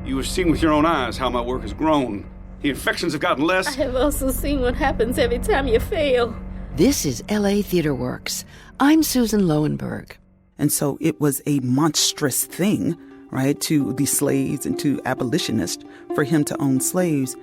You have seen with your own eyes how my work has grown. The infections have gotten less. I have also seen what happens every time you fail. This is L.A. Theater Works. I'm Susan Lowenberg. And so it was a monstrous thing, right, to the slaves and to abolitionists for him to own slaves.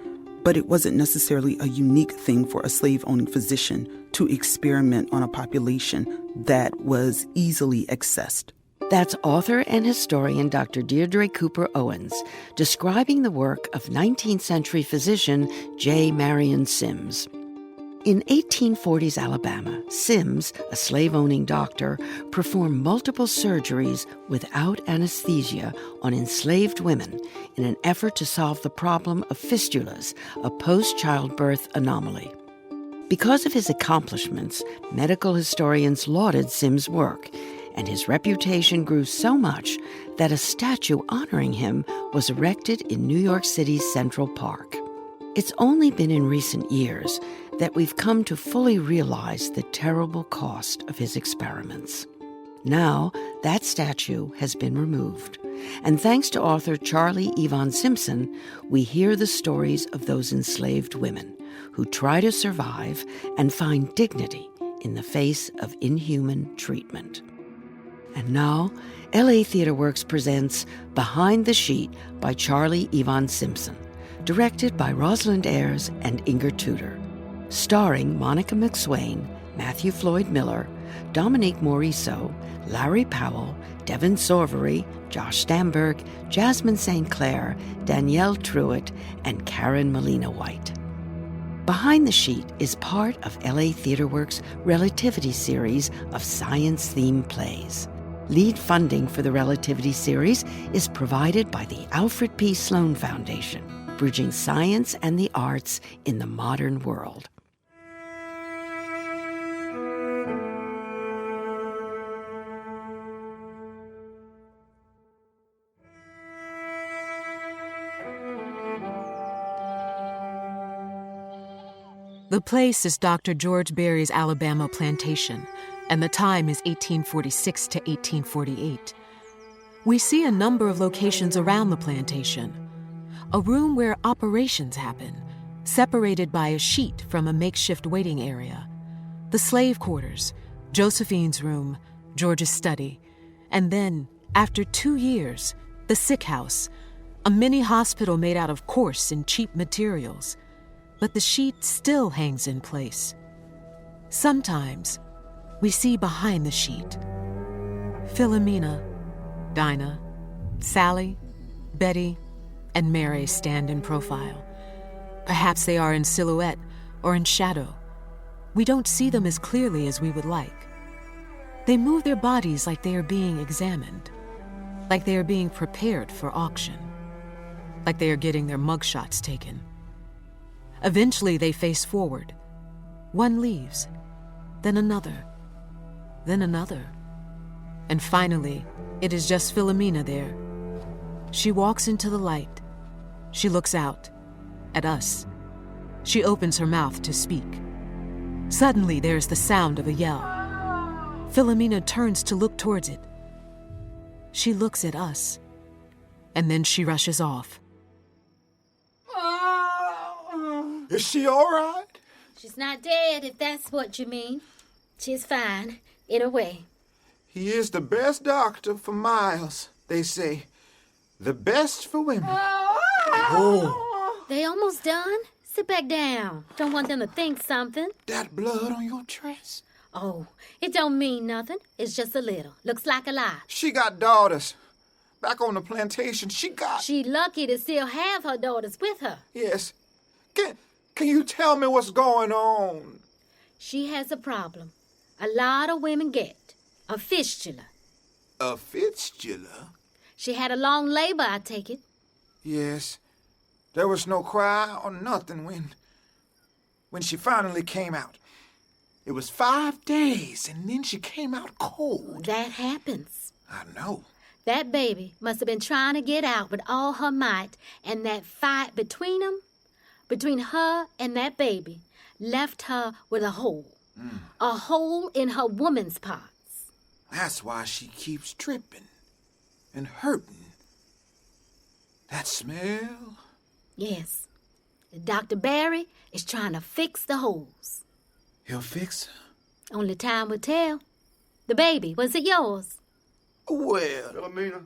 But it wasn't necessarily a unique thing for a slave-owning physician to experiment on a population that was easily accessed. That's author and historian Dr. Deirdre Cooper Owens describing the work of 19th century physician J. Marion Sims. In 1840s Alabama, Sims, a slave-owning doctor, performed multiple surgeries without anesthesia on enslaved women in an effort to solve the problem of fistulas, a post-childbirth anomaly. Because of his accomplishments, medical historians lauded Sims' work, and his reputation grew so much that a statue honoring him was erected in New York City's Central Park. It's only been in recent years that we've come to fully realize the terrible cost of his experiments. Now, that statue has been removed, and thanks to author Charly Evon Simpson, we hear the stories of those enslaved women who try to survive and find dignity in the face of inhuman treatment. And now, L.A. Theater Works presents Behind the Sheet by Charly Evon Simpson, directed by Rosalind Ayres and Inger Tudor, starring Monica McSwain, Matthew Floyd Miller, Dominique Morriseau, Larry Powell, Devon Sorvari, Josh Stamberg, Jasmine St. Clair, Danielle Truitt, and Karen Malina White. Behind the Sheet is part of L.A. Theater Works' Relativity Series of science-themed plays. Lead funding for the Relativity Series is provided by the Alfred P. Sloan Foundation, bridging science and the arts in the modern world. The place is Dr. George Berry's Alabama plantation, and the time is 1846 to 1848. We see a number of locations around the plantation. A room where operations happen, separated by a sheet from a makeshift waiting area. The slave quarters, Josephine's room, George's study, and then, after 2 years, the sick house, a mini hospital made out of coarse and cheap materials. But the sheet still hangs in place. Sometimes, we see behind the sheet. Philomena, Dinah, Sally, Betty, and Mary stand in profile. Perhaps they are in silhouette or in shadow. We don't see them as clearly as we would like. They move their bodies like they are being examined, like they are being prepared for auction, like they are getting their mugshots taken. Eventually, they face forward. One leaves, then another, then another. And finally, it is just Philomena there. She walks into the light. She looks out, at us. She opens her mouth to speak. Suddenly, there is the sound of a yell. Philomena turns to look towards it. She looks at us, and then she rushes off. Is she all right? She's not dead, if that's what you mean. She's fine, in a way. He is the best doctor for miles, they say. The best for women. Oh. They almost done? Sit back down. Don't want them to think something. That blood on your dress? Oh, it don't mean nothing. It's just a little. Looks like a lie. She got daughters. Back on the plantation, she lucky to still have her daughters with her. Yes. Can you tell me what's going on? She has a problem. A lot of women get. A fistula. A fistula? She had a long labor, I take it. Yes. There was no cry or nothing when she finally came out. It was 5 days, and then she came out cold. That happens. I know. That baby must have been trying to get out with all her might, and that fight between her and that baby, left her with a hole. A hole in her woman's parts. That's why she keeps tripping and hurting. That smell? Yes. Dr. Barry is trying to fix the holes. He'll fix? Only time will tell. The baby, was it yours? Well, Philomena.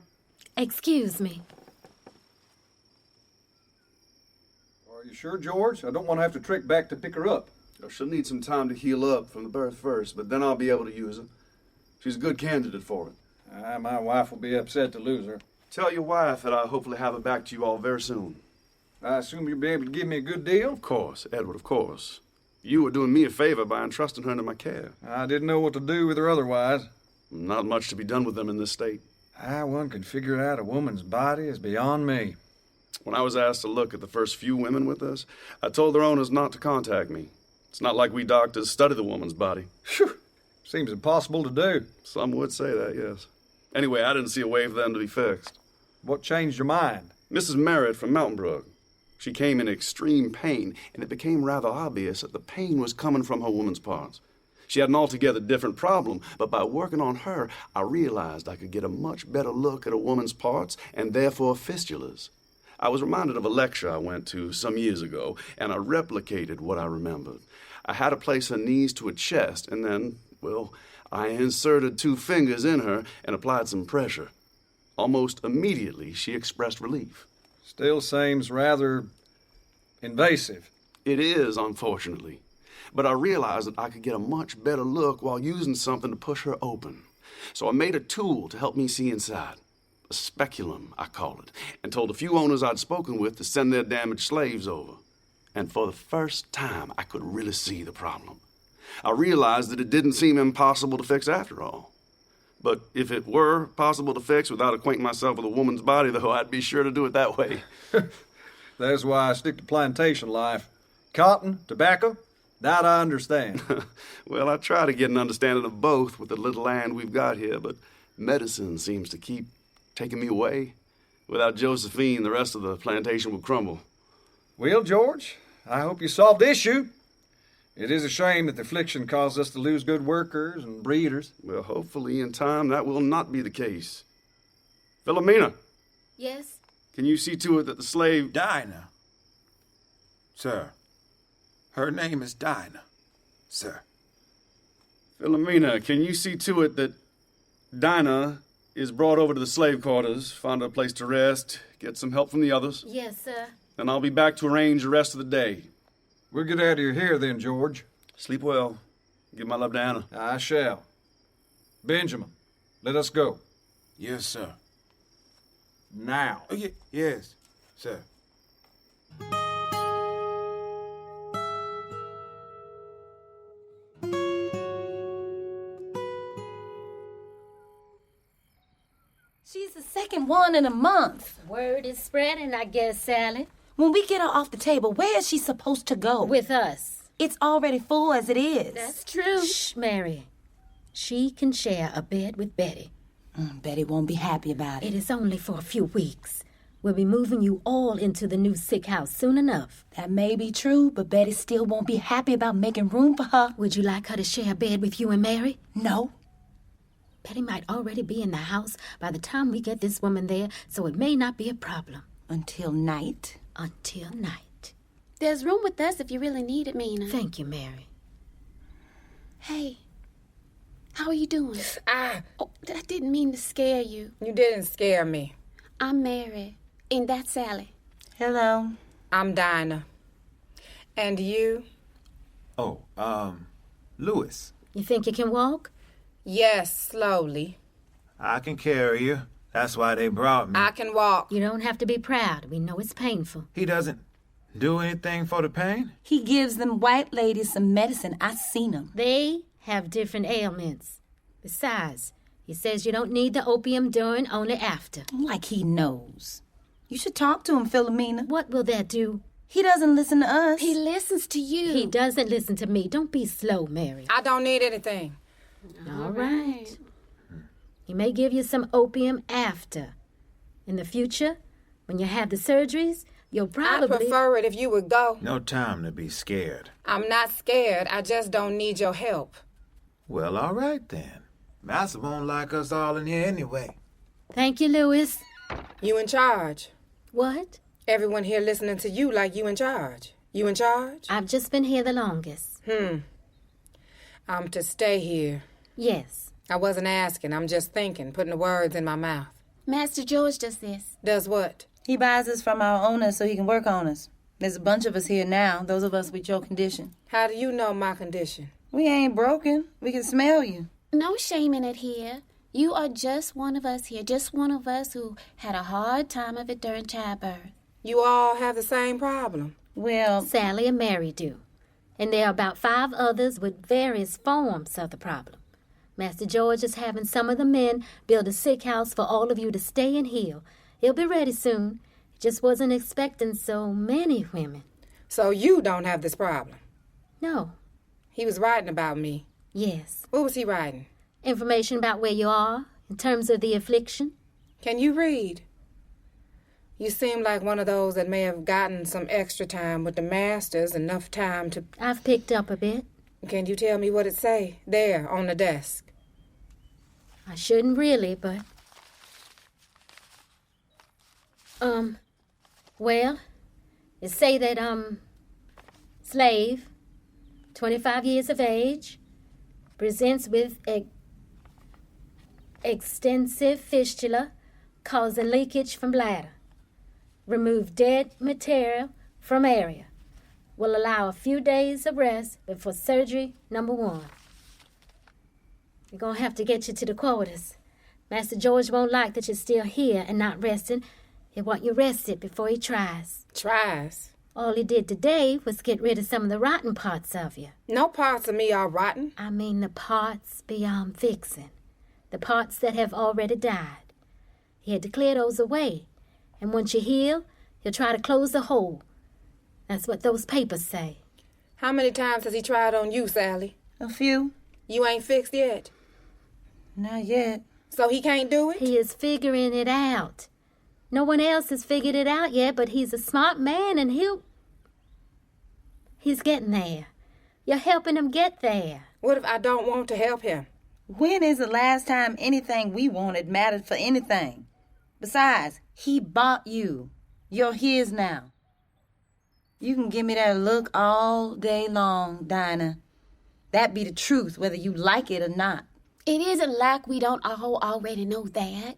Excuse me. Are you sure, George? I don't want to have to trek back to pick her up. She'll need some time to heal up from the birth first, but then I'll be able to use her. She's a good candidate for it. My wife will be upset to lose her. Tell your wife that I'll hopefully have her back to you all very soon. I assume you'll be able to give me a good deal? Of course, Edward, of course. You were doing me a favor by entrusting her into my care. I didn't know what to do with her otherwise. Not much to be done with them in this state. How one can figure out a woman's body is beyond me. When I was asked to look at the first few women with us, I told their owners not to contact me. It's not like we doctors study the woman's body. Phew! Seems impossible to do. Some would say that, yes. Anyway, I didn't see a way for them to be fixed. What changed your mind? Mrs. Merritt from Mountain Brook. She came in extreme pain, and it became rather obvious that the pain was coming from her woman's parts. She had an altogether different problem, but by working on her, I realized I could get a much better look at a woman's parts and therefore fistulas. I was reminded of a lecture I went to some years ago, and I replicated what I remembered. I had to place her knees to her chest, and then, well, I inserted 2 fingers in her and applied some pressure. Almost immediately, she expressed relief. Still seems rather invasive. It is, unfortunately. But I realized that I could get a much better look while using something to push her open. So I made a tool to help me see inside. A speculum, I call it, and told a few owners I'd spoken with to send their damaged slaves over. And for the first time, I could really see the problem. I realized that it didn't seem impossible to fix after all. But if it were possible to fix without acquainting myself with a woman's body, though, I'd be sure to do it that way. That's why I stick to plantation life. Cotton, tobacco, that I understand. Well, I try to get an understanding of both with the little land we've got here, but medicine seems to keep taking me away. Without Josephine, the rest of the plantation would crumble. Well, George, I hope you solved the issue. It is a shame that the affliction caused us to lose good workers and breeders. Well, hopefully in time that will not be the case. Philomena, Yes? can you see to it that the slave... Dinah. Sir. Her name is Dinah, sir. Philomena, can you see to it that Dinah is brought over to the slave quarters, find a place to rest, get some help from the others? Yes, sir. And I'll be back to arrange the rest of the day. We'll get out of your hair then, George. Sleep well. Give my love to Anna. I shall. Benjamin, let us go. Yes, sir. Now. Oh, yes, sir. She's the second one in a month. Word is spreading, I guess, Sally. When we get her off the table, where is she supposed to go? With us. It's already full as it is. That's true. Shh, Mary. She can share a bed with Betty. Betty won't be happy about It it. is only for a few weeks. We'll be moving you all into the new sick house soon enough. That may be true, but Betty still won't be happy about making room for her. Would you like her to share a bed with you and Mary? No. Betty might already be in the house by the time we get this woman there, so it may not be a problem. Until night. Until night. There's room with us if you really need it, Mina. Thank you, Mary. Hey, how are you doing? Oh, I didn't mean to scare you. You didn't scare me. I'm Mary, and that's Sally. Hello. I'm Dinah. And you? Oh, Louis. You think you can walk? Yes, slowly. I can carry you. That's why they brought me. I can walk. You don't have to be proud. We know it's painful. He doesn't do anything for the pain? He gives them white ladies some medicine. I seen him. They have different ailments. Besides, he says you don't need the opium during, only after. Like he knows. You should talk to him, Philomena. What will that do? He doesn't listen to us. He listens to you. He doesn't listen to me. Don't be slow, Mary. I don't need anything. All right. He may give you some opium after. In the future, when you have the surgeries, you'll probably... I'd prefer it if you would go. No time to be scared. I'm not scared. I just don't need your help. Well, all right then. Master won't like us all in here anyway. Thank you, Louis. You in charge? What? Everyone here listening to you like you in charge. You in charge? I've just been here the longest. I'm to stay here. Yes. I wasn't asking. I'm just thinking, putting the words in my mouth. Master George does this. Does what? He buys us from our owner so he can work on us. There's a bunch of us here now, those of us with your condition. How do you know my condition? We ain't broken. We can smell you. No shame in it here. You are just one of us here, just one of us who had a hard time of it during childbirth. You all have the same problem. Well, Sally and Mary do. And there are about 5 others with various forms of the problem. Master George is having some of the men build a sick house for all of you to stay and heal. He'll be ready soon. He just wasn't expecting so many women. So you don't have this problem? No. He was writing about me. Yes. What was he writing? Information about where you are in terms of the affliction. Can you read? You seem like one of those that may have gotten some extra time with the masters, enough time to... I've picked up a bit. Can you tell me what it say there on the desk? I shouldn't really, but... Well, it say that, slave, 25 years of age, presents with extensive fistula causing leakage from bladder. Remove dead material from area. Will allow a few days of rest before surgery number 1. We're gonna have to get you to the quarters. Master George won't like that you're still here and not resting. He'll want you rested before he tries. Tries? All he did today was get rid of some of the rotten parts of you. No parts of me are rotten. I mean the parts beyond fixing. The parts that have already died. He had to clear those away. And once you heal, he'll try to close the hole. That's what those papers say. How many times has he tried on you, Sally? a few. You ain't fixed yet? Not yet. So he can't do it? He is figuring it out. No one else has figured it out yet, but he's a smart man and he's getting there. You're helping him get there. What if I don't want to help him? When is the last time anything we wanted mattered for anything? Besides, he bought you. You're his now. You can give me that look all day long, Dinah. That be the truth, whether you like it or not. It isn't like we don't all already know that.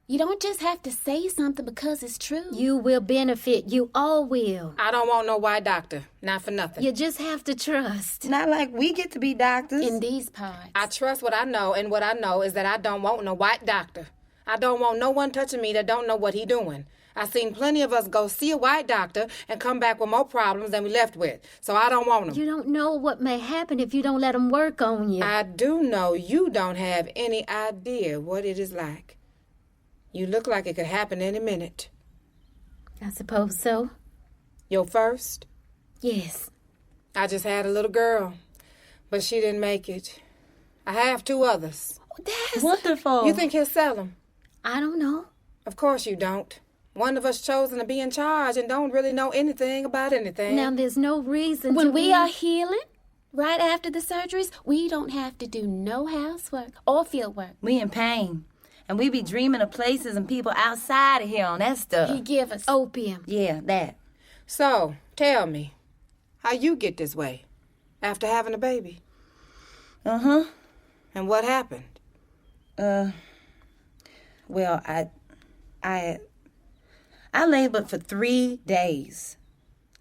You don't just have to say something because it's true. You will benefit. You all will. I don't want no white doctor. Not for nothing. You just have to trust. Not like we get to be doctors. In these parts. I trust what I know, and what I know is that I don't want no white doctor. I don't want no one touching me that don't know what he doing. I seen plenty of us go see a white doctor and come back with more problems than we left with. So I don't want them. You don't know what may happen if you don't let them work on you. I do know you don't have any idea what it is like. You look like it could happen any minute. I suppose so. Your first? Yes. I just had a little girl, but she didn't make it. I have 2 others. That's wonderful. You think he'll sell them? I don't know. Of course you don't. One of us chosen to be in charge and don't really know anything about anything. Now, there's no reason when to we are healing, right after the surgeries, we don't have to do no housework or field work. We in pain. And we be dreaming of places and people outside of here on that stuff. He give us opium. Yeah, that. So, tell me, how you get this way after having a baby? Uh-huh. And what happened? Well, I labored for 3 days.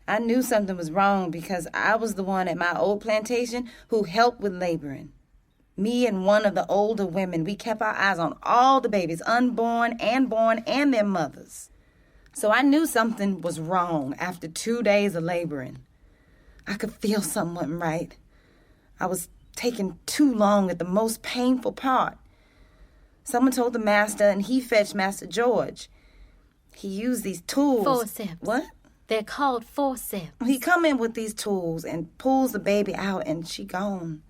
I knew something was wrong because I was the one at my old plantation who helped with laboring. Me and one of the older women, we kept our eyes on all the babies, unborn and born, and their mothers. So I knew something was wrong after 2 days of laboring. I could feel something wasn't right. I was taking too long at the most painful part. Someone told the master, and he fetched Master George. He used these tools. Forceps. What? They're called forceps. He come in with these tools and pulls the baby out, and she gone.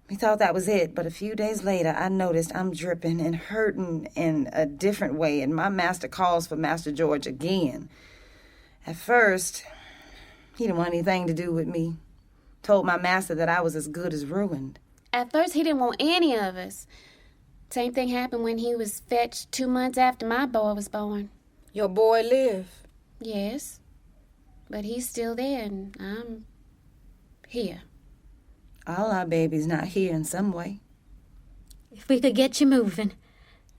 We thought that was it, but a few days later, I noticed I'm dripping and hurting in a different way, and my master calls for Master George again. At first, he didn't want anything to do with me. Told my master that I was as good as ruined. At first, he didn't want any of us. Same thing happened when he was fetched 2 months after my boy was born. Your boy live. Yes, but he's still there, and I'm here. All our babies not here in some way. If we could get you moving.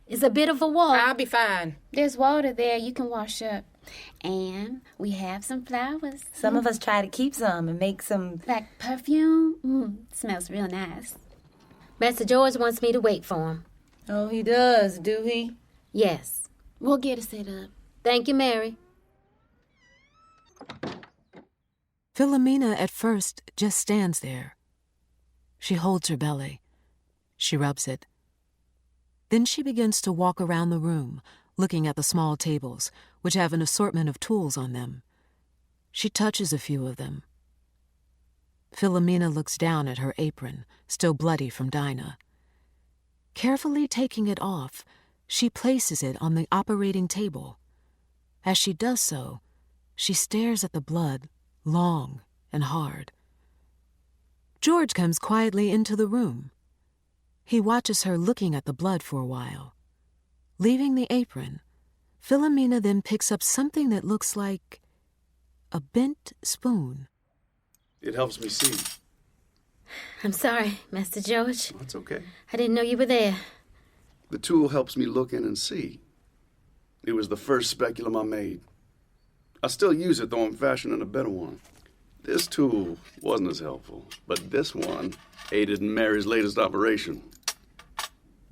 It's a bit of a walk. I'll be fine. There's water there. You can wash up. And we have some flowers. Some of us try to keep some and make some... Like perfume. Smells real nice. Master George wants me to wait for him. Oh, he does, do he? Yes. We'll get it set up. Thank you, Mary. Philomena at first just stands there. She holds her belly. She rubs it. Then she begins to walk around the room, looking at the small tables, which have an assortment of tools on them. She touches a few of them. Philomena looks down at her apron, still bloody from Dinah. Carefully taking it off, she places it on the operating table. As she does so, she stares at the blood, long and hard. George comes quietly into the room. He watches her looking at the blood for a while. Leaving the apron, Philomena then picks up something that looks like a bent spoon. It helps me see. I'm sorry, Master George. That's okay. I didn't know you were there. The tool helps me look in and see. It was the first speculum I made. I still use it, though I'm fashioning a better one. This tool wasn't as helpful, but this one aided in Mary's latest operation.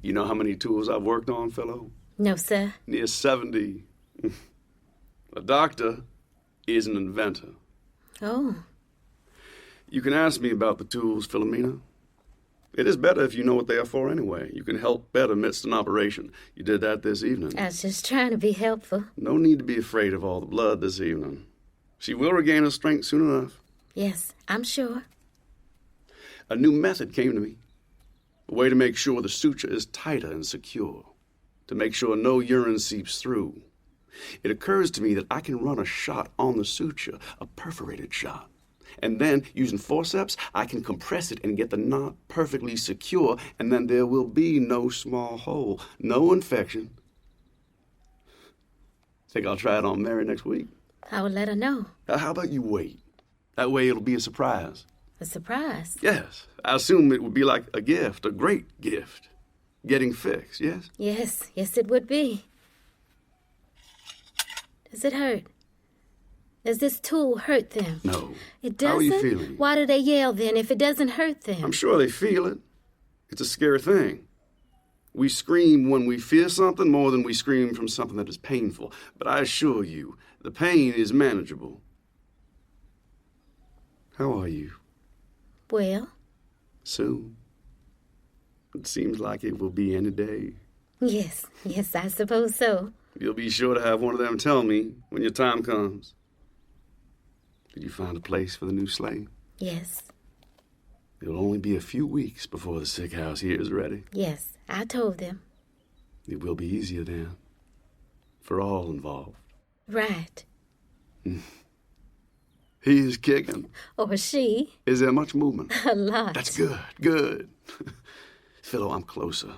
You know how many tools I've worked on, fellow? No, sir. Near 70. A doctor is an inventor. Oh. You can ask me about the tools, Philomena. It is better if you know what they are for anyway. You can help better amidst an operation. You did that this evening. I was just trying to be helpful. No need to be afraid of all the blood this evening. She will regain her strength soon enough. Yes, I'm sure. A new method came to me. A way to make sure the suture is tighter and secure. To make sure no urine seeps through. It occurs to me that I can run a shot on the suture, a perforated shot. And then, using forceps, I can compress it and get the knot perfectly secure, and then there will be no small hole, no infection. Think I'll try it on Mary next week? I will let her know. How about you wait? That way it'll be a surprise. A surprise? Yes. I assume it would be like a gift, a great gift. Getting fixed, yes? Yes, it would be. Does it hurt? Does this tool hurt them? No. It doesn't? How are you feeling? Why do they yell then if it doesn't hurt them? I'm sure they feel it. It's a scary thing. We scream when we fear something more than we scream from something that is painful. But I assure you, the pain is manageable. How are you? Well? Soon. It seems like it will be any day. Yes, I suppose so. You'll be sure to have one of them tell me when your time comes. Did you find a place for the new slave? Yes. It'll only be a few weeks before the sick house here is ready. Yes, I told them. It will be easier then. For all involved. Right. He is kicking. Or she. Is there much movement? A lot. That's good. Philo, I'm closer.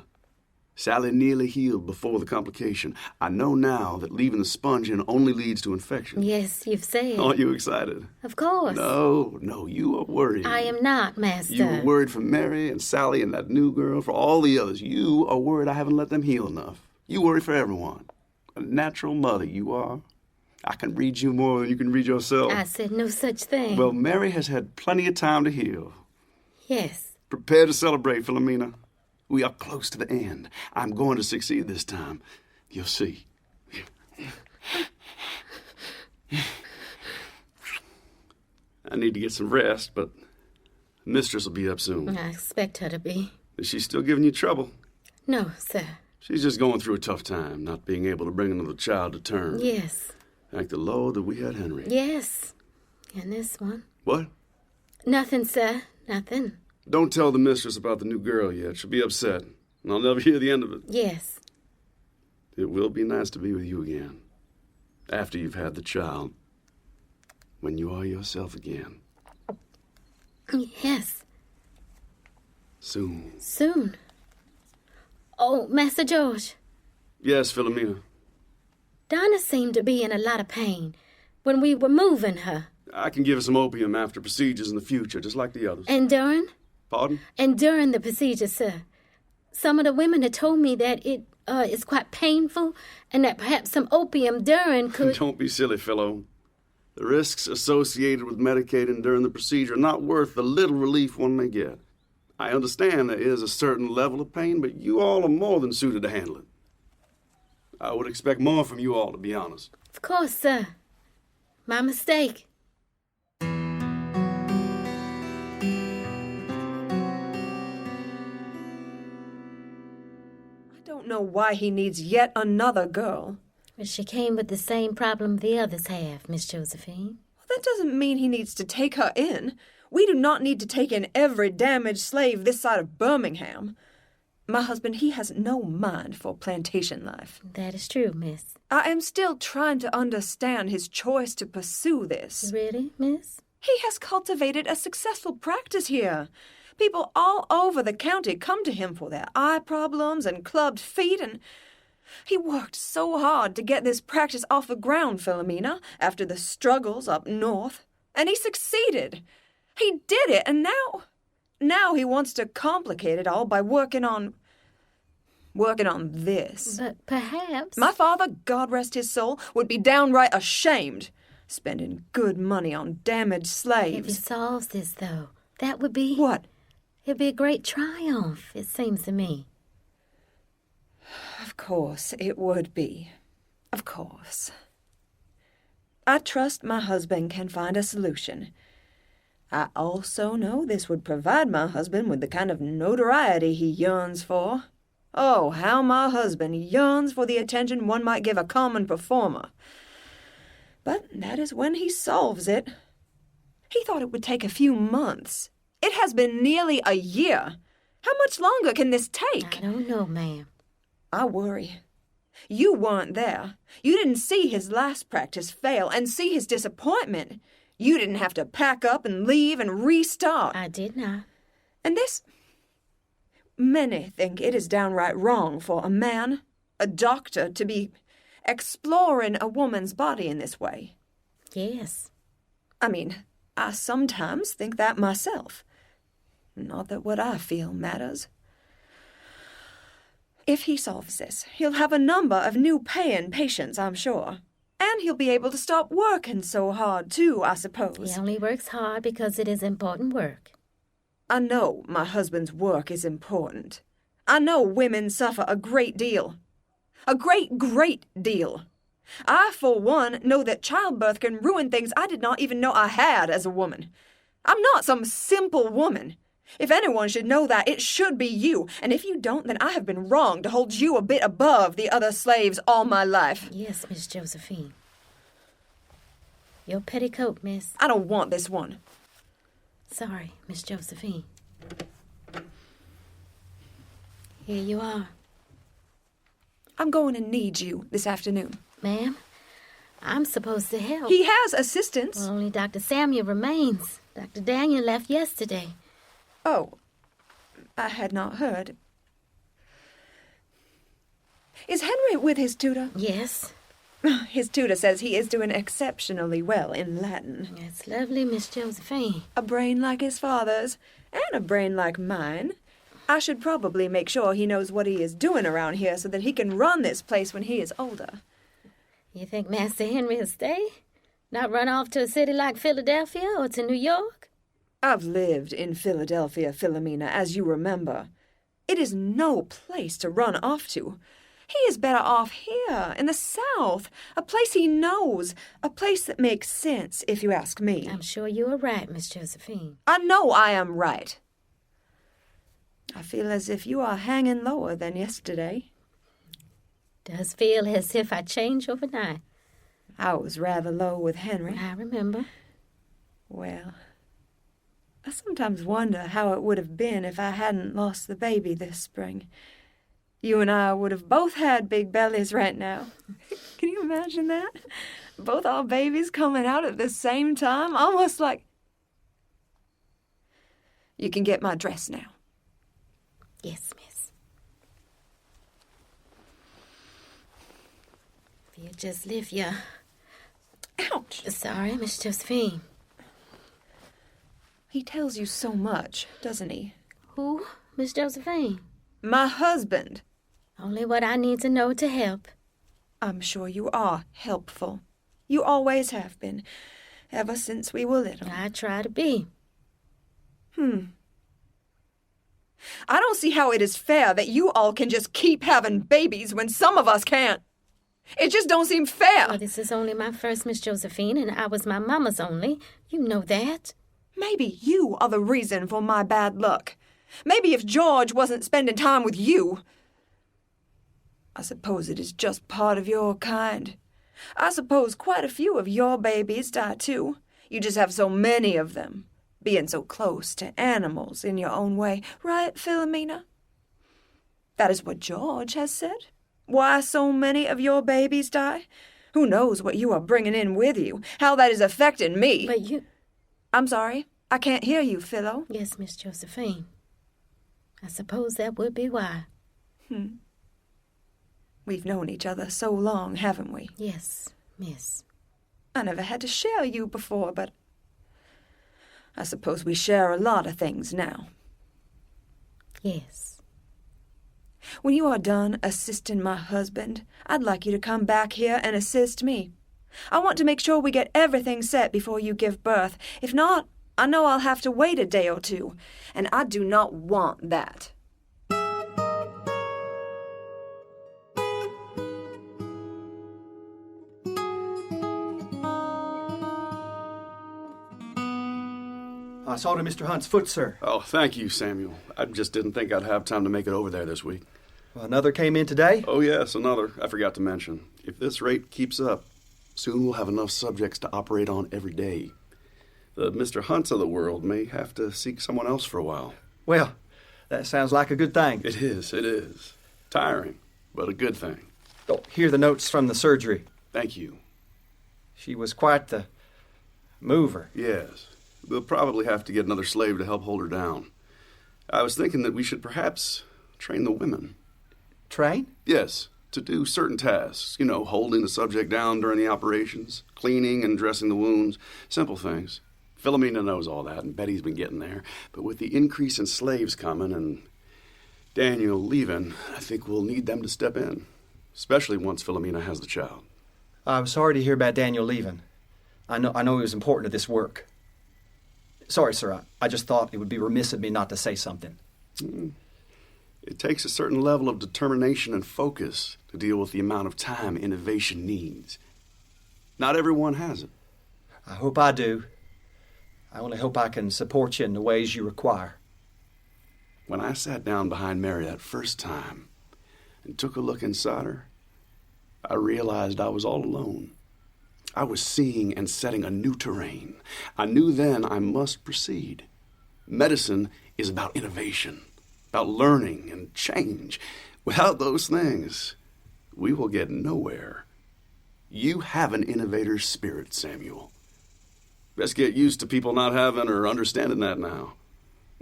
Sally nearly healed before the complication. I know now that leaving the sponge in only leads to infection. Yes, you've said. Aren't you excited? Of course. No, you are worried. I am not, Master. You are worried for Mary and Sally and that new girl, for all the others. You are worried I haven't let them heal enough. You worry for everyone. A natural mother you are. I can read you more than you can read yourself. I said no such thing. Well, Mary has had plenty of time to heal. Yes. Prepare to celebrate, Philomena. We are close to the end. I'm going to succeed this time. You'll see. I need to get some rest, but Mistress will be up soon. I expect her to be. Is she still giving you trouble? No, sir. She's just going through a tough time, not being able to bring another child to term. Yes. Thank the Lord that we had Henry. Yes. And this one. What? Nothing, sir. Nothing. Don't tell the mistress about the new girl yet. She'll be upset, and I'll never hear the end of it. Yes. It will be nice to be with you again. After you've had the child. When you are yourself again. Yes. Soon. Oh, Master George. Yes, Philomena. Donna seemed to be in a lot of pain when we were moving her. I can give her some opium after procedures in the future, just like the others. And during? Pardon? And during the procedure, sir. Some of the women had told me that it is quite painful and that perhaps some opium during could... Don't be silly, Philo. The risks associated with medicating during the procedure are not worth the little relief one may get. I understand there is a certain level of pain, but you all are more than suited to handle it. I would expect more from you all, to be honest. Of course, sir. My mistake. I don't know why he needs yet another girl. Well, she came with the same problem the others have, Miss Josephine. Well, that doesn't mean he needs to take her in. We do not need to take in every damaged slave this side of Birmingham. My husband, he has no mind for plantation life. That is true, miss. I am still trying to understand his choice to pursue this. Really, miss? He has cultivated a successful practice here. People all over the county come to him for their eye problems and clubbed feet, and he worked so hard to get this practice off the ground, Philomena, after the struggles up north. And he succeeded. He did it, and now he wants to complicate it all by working on this. But perhaps... My father, God rest his soul, would be downright ashamed, spending good money on damaged slaves. If he solves this, though, that would be... What? It'd be a great triumph, it seems to me. Of course it would be. Of course. I trust my husband can find a solution. I also know this would provide my husband with the kind of notoriety he yearns for. Oh, how my husband yearns for the attention one might give a common performer. But that is when he solves it. He thought it would take a few months. It has been nearly a year. How much longer can this take? I don't know, ma'am. I worry. You weren't there. You didn't see his last practice fail and see his disappointment. You didn't have to pack up and leave and restart. I did not. And this... Many think it is downright wrong for a man, a doctor, to be exploring a woman's body in this way. Yes. I mean, I sometimes think that myself. Not that what I feel matters. If he solves this, he'll have a number of new paying patients, I'm sure. And he'll be able to stop working so hard, too, I suppose. He only works hard because it is important work. I know my husband's work is important. I know women suffer a great deal. A great, great deal. I, for one, know that childbirth can ruin things I did not even know I had as a woman. I'm not some simple woman. If anyone should know that, it should be you. And if you don't, then I have been wrong to hold you a bit above the other slaves all my life. Yes, Miss Josephine. Your petticoat, miss. I don't want this one. Sorry, Miss Josephine. Here you are. I'm going to need you this afternoon. Ma'am, I'm supposed to help. He has assistants. Well, only Dr. Samuel remains. Dr. Danielle left yesterday. Oh, I had not heard. Is Henry with his tutor? Yes. His tutor says he is doing exceptionally well in Latin. That's lovely, Miss Josephine. A brain like his father's, and a brain like mine. I should probably make sure he knows what he is doing around here so that he can run this place when he is older. You think Master Henry will stay? Not run off to a city like Philadelphia or to New York? I've lived in Philadelphia, Philomena, as you remember. It is no place to run off to. He is better off here, in the South, a place he knows, a place that makes sense, if you ask me. I'm sure you are right, Miss Josephine. I know I am right. I feel as if you are hanging lower than yesterday. Does feel as if I changed overnight. I was rather low with Henry. I remember. Well, I sometimes wonder how it would have been if I hadn't lost the baby this spring. You and I would have both had big bellies right now. Can you imagine that? Both our babies coming out at the same time, almost like... You can get my dress now. Yes, miss. You just lift your... Ouch! Sorry, Miss Josephine. He tells you so much, doesn't he? Who, Miss Josephine? My husband. Only what I need to know to help. I'm sure you are helpful. You always have been, ever since we were little. I try to be. I don't see how it is fair that you all can just keep having babies when some of us can't. It just don't seem fair. Well, this is only my first, Miss Josephine, and I was my mama's only. You know that. Maybe you are the reason for my bad luck. Maybe if George wasn't spending time with you. I suppose it is just part of your kind. I suppose quite a few of your babies die too. You just have so many of them, being so close to animals in your own way. Right, Philomena? That is what George has said. Why so many of your babies die? Who knows what you are bringing in with you, how that is affecting me. But you... I'm sorry, I can't hear you, Philo. Yes, Miss Josephine. I suppose that would be why. We've known each other so long, haven't we? Yes, miss. I never had to share you before, but I suppose we share a lot of things now. Yes. When you are done assisting my husband, I'd like you to come back here and assist me. I want to make sure we get everything set before you give birth. If not, I know I'll have to wait a day or two, and I do not want that. I saw to Mr. Hunt's foot, sir. Oh, thank you, Samuel. I just didn't think I'd have time to make it over there this week. Well, another came in today? Oh, yes, another. I forgot to mention. If this rate keeps up, soon we'll have enough subjects to operate on every day. The Mr. Hunts of the world may have to seek someone else for a while. Well, that sounds like a good thing. It is. Tiring, but a good thing. Oh, here are the notes from the surgery. Thank you. She was quite the mover. Yes. We'll probably have to get another slave to help hold her down. I was thinking that we should perhaps train the women. Train? Yes, to do certain tasks. You know, holding the subject down during the operations, cleaning and dressing the wounds, simple things. Philomena knows all that, and Betty's been getting there. But with the increase in slaves coming and Daniel leaving, I think we'll need them to step in, especially once Philomena has the child. I'm sorry to hear about Daniel leaving. I know he was important to this work. Sorry, sir. I just thought it would be remiss of me not to say something. It takes a certain level of determination and focus to deal with the amount of time innovation needs. Not everyone has it. I hope I do. I only hope I can support you in the ways you require. When I sat down behind Mary that first time and took a look inside her, I realized I was all alone. I was seeing and setting a new terrain. I knew then I must proceed. Medicine is about innovation, about learning and change. Without those things, we will get nowhere. You have an innovator's spirit, Samuel. Best get used to people not having or understanding that now.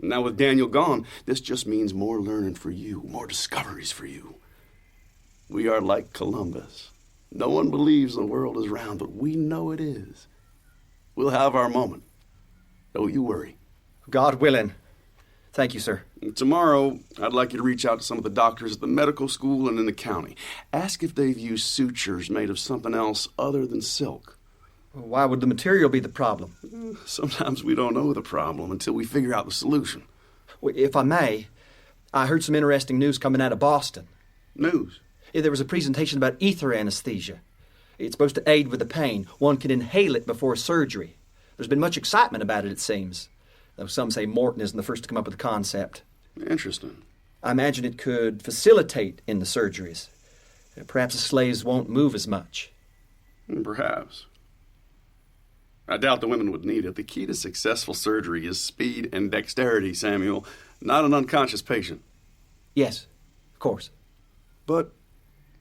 Now with Daniel gone, this just means more learning for you, more discoveries for you. We are like Columbus. No one believes the world is round, but we know it is. We'll have our moment. Don't you worry. God willing. Thank you, sir. Tomorrow, I'd like you to reach out to some of the doctors at the medical school and in the county. Ask if they've used sutures made of something else other than silk. Why would the material be the problem? Sometimes we don't know the problem until we figure out the solution. Well, if I may, I heard some interesting news coming out of Boston. News? There was a presentation about ether anesthesia. It's supposed to aid with the pain. One can inhale it before surgery. There's been much excitement about it seems. Though some say Morton isn't the first to come up with the concept. Interesting. I imagine it could facilitate in the surgeries. Perhaps the slaves won't move as much. Perhaps. I doubt the women would need it. The key to successful surgery is speed and dexterity, Samuel, not an unconscious patient. Yes, of course. But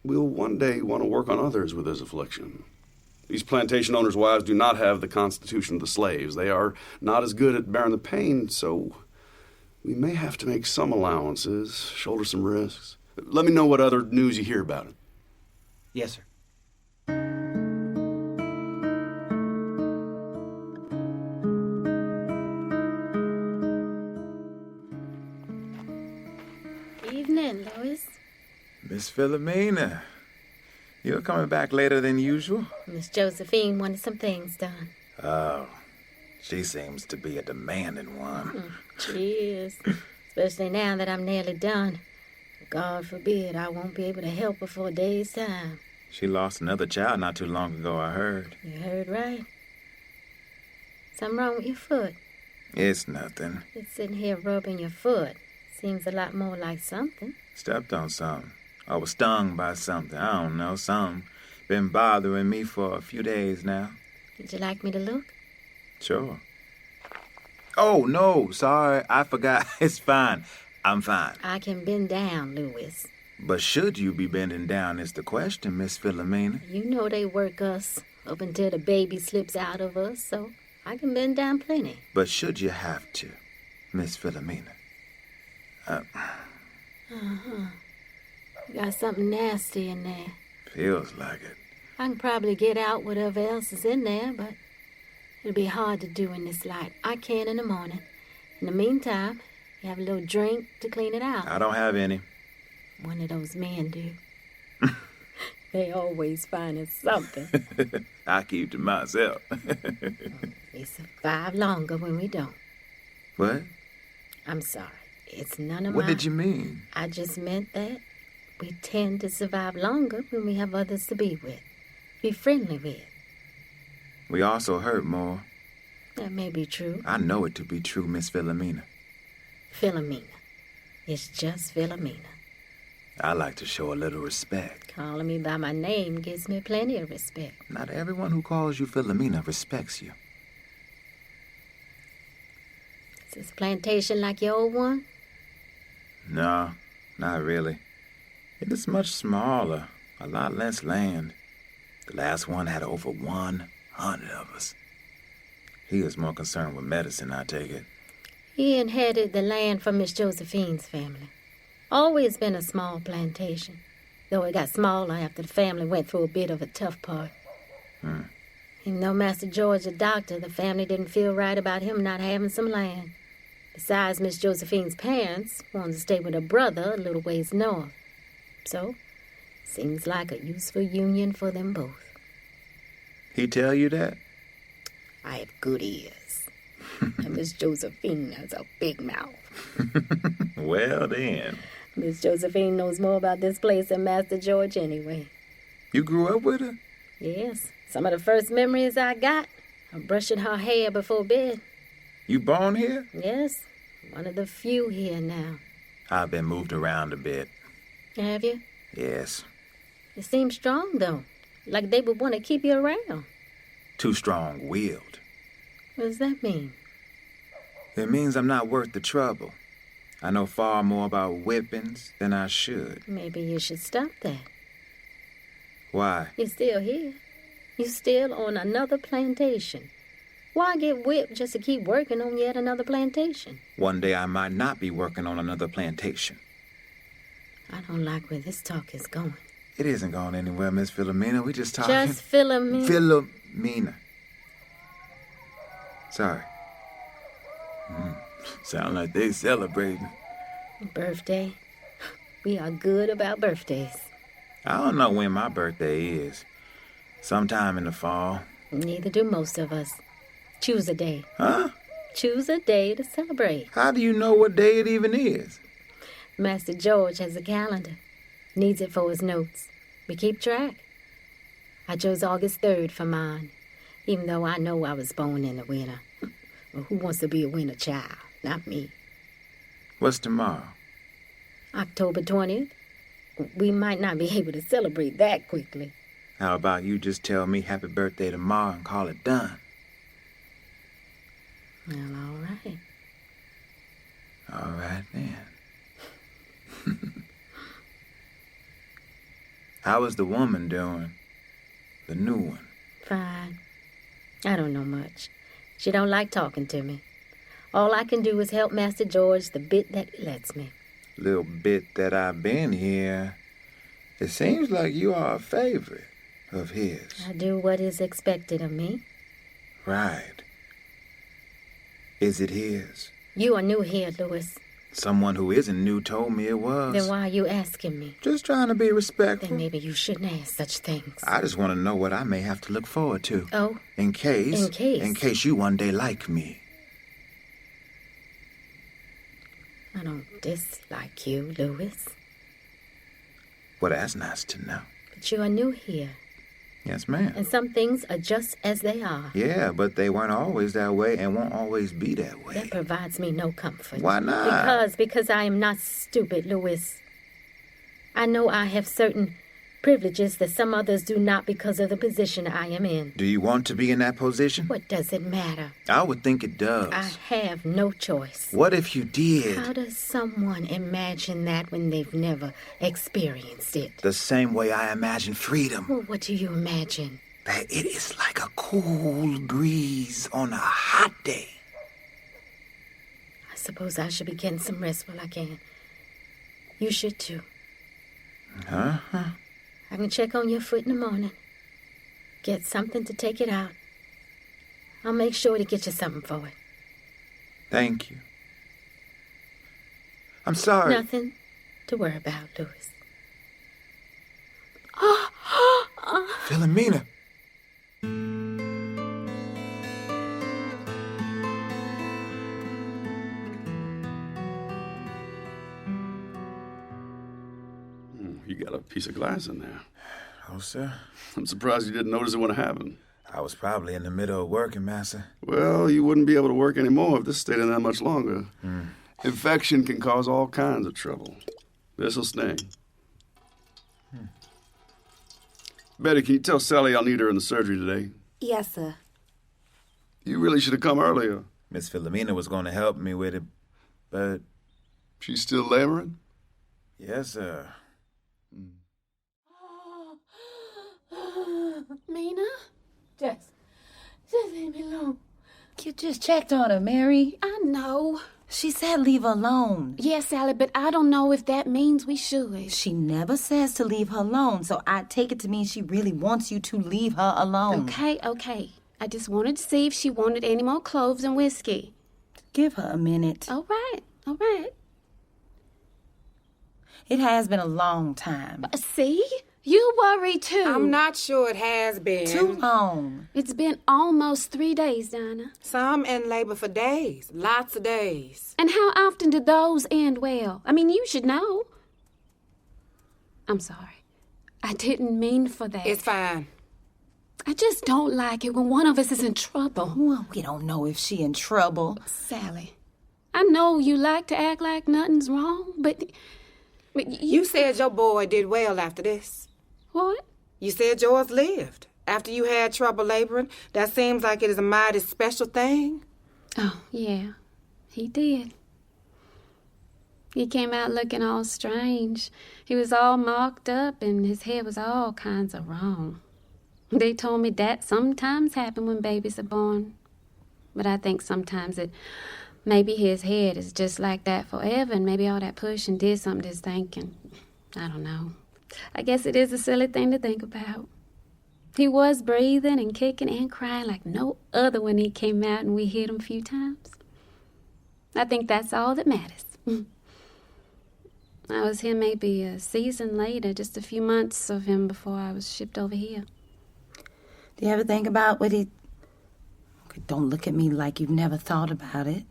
we'll one day want to work on others with this affliction. These plantation owners' wives do not have the constitution of the slaves. They are not as good at bearing the pain, so we may have to make some allowances, shoulder some risks. Let me know what other news you hear about it. Yes, sir. Miss Philomena, you're coming back later than usual? Miss Josephine wanted some things done. Oh, she seems to be a demanding one. She is. Especially now that I'm nearly done. God forbid I won't be able to help her for a day's time. She lost another child not too long ago, I heard. You heard right. Something wrong with your foot? It's nothing. Just sitting here rubbing your foot. Seems a lot more like something. Stepped on something. I was stung by something. I don't know, something. Been bothering me for a few days now. Would you like me to look? Sure. Oh, no, sorry, I forgot. It's fine. I'm fine. I can bend down, Louis. But should you be bending down is the question, Miss Philomena. You know they work us up until the baby slips out of us, so I can bend down plenty. But should you have to, Miss Philomena? You got something nasty in there. Feels like it. I can probably get out whatever else is in there, but it'll be hard to do in this light. I can in the morning. In the meantime, you have a little drink to clean it out. I don't have any. One of those men do. They always find us something. I keep to myself. We survive longer when we don't. What? I'm sorry. It's none of What my... did you mean? I just meant that we tend to survive longer when we have others to be with. Be friendly with. We also hurt more. That may be true. I know it to be true, Miss Philomena. Philomena. It's just Philomena. I like to show a little respect. Calling me by my name gives me plenty of respect. Not everyone who calls you Philomena respects you. Is this plantation like your old one? No, not really. It is much smaller, a lot less land. The last one had over 100 of us. He is more concerned with medicine, I take it. He inherited the land from Miss Josephine's family. Always been a small plantation, though it got smaller after the family went through a bit of a tough part. Even though Master George a doctor, the family didn't feel right about him not having some land. Besides, Miss Josephine's parents wanted to stay with her brother a little ways north. So, seems like a useful union for them both. He tell you that? I have good ears. And Miss Josephine has a big mouth. Well, then. Miss Josephine knows more about this place than Master George anyway. You grew up with her? Yes. Some of the first memories I got are brushing her hair before bed. You born here? Yes. One of the few here now. I've been moved around a bit. Have you? Yes. You seem strong, though. Like they would want to keep you around. Too strong-willed. What does that mean? It means I'm not worth the trouble. I know far more about whippings than I should. Maybe you should stop that. Why? You're still here. You're still on another plantation. Why get whipped just to keep working on yet another plantation? One day I might not be working on another plantation. I don't like where this talk is going. It isn't going anywhere, Miss Philomena. We just talking. Just Philomena. Philomena. Sorry. Sound like they celebrating. Birthday. We are good about birthdays. I don't know when my birthday is. Sometime in the fall. Neither do most of us. Choose a day. Huh? Choose a day to celebrate. How do you know what day it even is? Master George has a calendar. Needs it for his notes. We keep track. I chose August 3rd for mine, even though I know I was born in the winter. Well, who wants to be a winter child? Not me. What's tomorrow? October 20th. We might not be able to celebrate that quickly. How about you just tell me happy birthday tomorrow and call it done? Well, all right. All right, then. How is the woman doing? The new one? Fine. I don't know much. She don't like talking to me. All I can do is help Master George the bit that he lets me. Little bit that I've been here. It seems like you are a favorite of his. I do what is expected of me. Right. Is it his? You are new here, Louis. Someone who isn't new told me it was. Then why are you asking me? Just trying to be respectful. Then maybe you shouldn't ask such things. I just want to know what I may have to look forward to. Oh? In case? In case? In case you one day like me. I don't dislike you, Louis. Well, that's nice to know. But you are new here. Yes, ma'am. And some things are just as they are. Yeah, but they weren't always that way and won't always be that way. That provides me no comfort. Why not? Because I am not stupid, Louis. I know I have certain privileges that some others do not because of the position I am in. Do you want to be in that position? What does it matter? I would think it does. I have no choice. What if you did? How does someone imagine that when they've never experienced it? The same way I imagine freedom. Well, what do you imagine? That it is like a cool breeze on a hot day. I suppose I should be getting some rest while I can. You should too. Uh-huh. I can check on your foot in the morning. Get something to take it out. I'll make sure to get you something for it. Thank you. I'm sorry. Nothing to worry about, Louis. Philomena. You got a piece of glass in there. Oh, sir. I'm surprised you didn't notice it when it happened. I was probably in the middle of working, Master. Well, you wouldn't be able to work anymore if this stayed in that much longer. Infection can cause all kinds of trouble. This'll sting. Betty, can you tell Sally I'll need her in the surgery today? Yes, sir. You really should have come earlier. Miss Philomena was going to help me with it, but... She's still laboring? Yes, sir. Mina? Just leave me alone. You just checked on her, Mary. I know. She said leave her alone. Yes, Sally, but I don't know if that means we should. She never says to leave her alone, so I take it to mean she really wants you to leave her alone. Okay. I just wanted to see if she wanted any more cloves and whiskey. Give her a minute. All right. It has been a long time. See? You worry too. I'm not sure it has been. Too long. It's been almost 3 days, Dinah. Some in labor for days. Lots of days. And how often do those end well? I mean, you should know. I'm sorry. I didn't mean for that. It's fine. I just don't like it when one of us is in trouble. Well, we don't know if she in trouble. Sally, I know you like to act like nothing's wrong, but you said your boy did well after this. What? You said yours lived. After you had trouble laboring, that seems like it is a mighty special thing. Oh, yeah, he did. He came out looking all strange. He was all marked up and his head was all kinds of wrong. They told me that sometimes happen when babies are born. But I think sometimes maybe his head is just like that forever and maybe all that pushing did something to his thinking. I don't know. I guess it is a silly thing to think about. He was breathing and kicking and crying like no other when he came out and we hit him a few times. I think that's all that matters. I was here maybe a season later, just a few months of him before I was shipped over here. Do you ever think about what he... Don't look at me like you've never thought about it.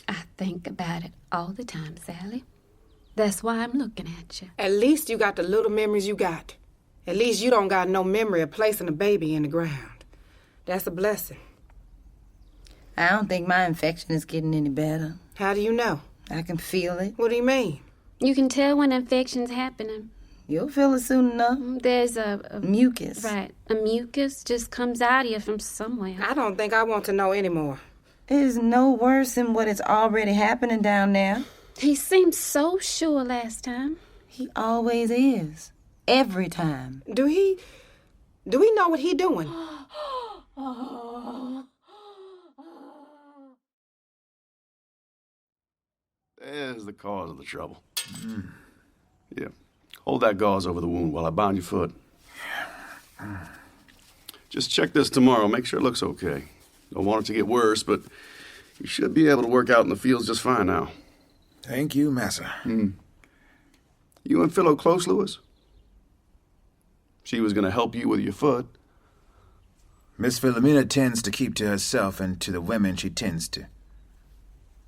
I think about it all the time, Sally. That's why I'm looking at you. At least you got the little memories you got. At least you don't got no memory of placing a baby in the ground. That's a blessing. I don't think my infection is getting any better. How do you know? I can feel it. What do you mean? You can tell when infection's happening. You'll feel it soon enough. There's a mucus. Right. A mucus just comes out of you from somewhere. I don't think I want to know anymore. It is no worse than what is already happening down there. He seemed so sure last time. He always is. Every time. Do we know what he doing? There's the cause of the trouble. Yeah. Hold that gauze over the wound while I bind your foot. Just check this tomorrow. Make sure it looks okay. Don't want it to get worse, but you should be able to work out in the fields just fine now. Thank you, massa. You and Philo close, Louis? She was going to help you with your foot. Miss Philomena tends to keep to herself and to the women she tends to.